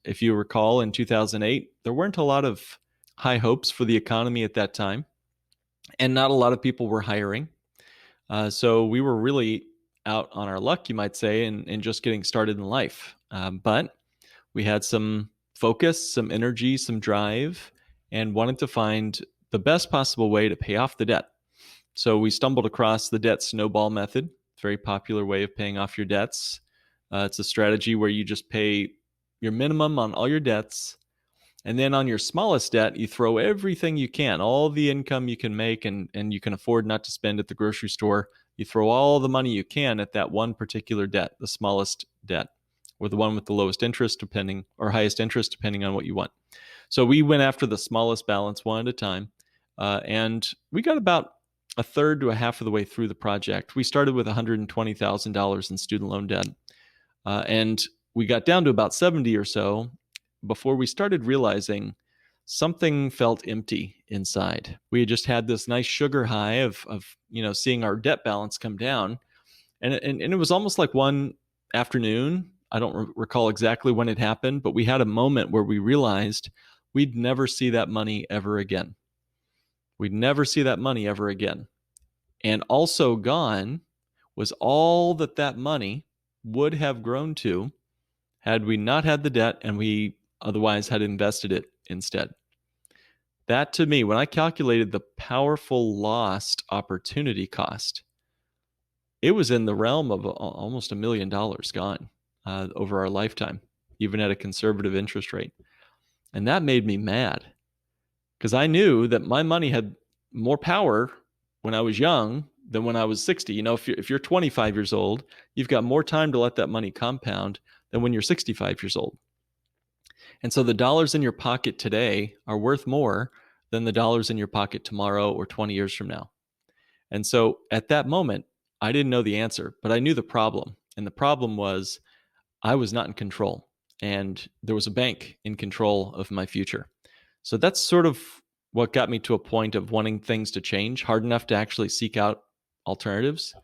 If you recall, in 2008, there weren't a lot of high hopes for the economy at that time, and not a lot of people were hiring. So we were really out on our luck, you might say, in just getting started in life. But we had some focus, some energy, some drive, and wanted to find the best possible way to pay off the debt. So we stumbled across the debt snowball method. It's a very popular way of paying off your debts. It's a strategy where you just pay your minimum on all your debts. And then on your smallest debt, you throw everything you can, all the income you can make and you can afford not to spend at the grocery store. You throw all the money you can at that one particular debt, the smallest debt, or the one with the lowest interest, depending, or highest interest, depending on what you want. So we went after the smallest balance one at a time. And we got about a third to a half of the way through the project. We started with $120,000 in student loan debt. And we got down to about 70 or so before we started realizing something felt empty inside. We had just had this nice sugar high of seeing our debt balance come down. And it was almost like one afternoon. I don't recall exactly when it happened, but we had a moment where we realized we'd never see that money ever again. We'd never see that money ever again. And also gone was all that that money would have grown to had we not had the debt and we otherwise had invested it instead. That, to me, when I calculated the powerful lost opportunity cost, it was in the realm of almost $1 million gone over our lifetime, even at a conservative interest rate. And that made me mad because I knew that my money had more power when I was young than when I was 60. If you're 25 years old, you've got more time to let that money compound than when you're 65 years old. And so the dollars in your pocket today are worth more than the dollars in your pocket tomorrow or 20 years from now. And so at that moment, I didn't know the answer, but I knew the problem. And the problem was I was not in control, and there was a bank in control of my future. So that's sort of what got me to a point of wanting things to change hard enough to actually seek out alternatives.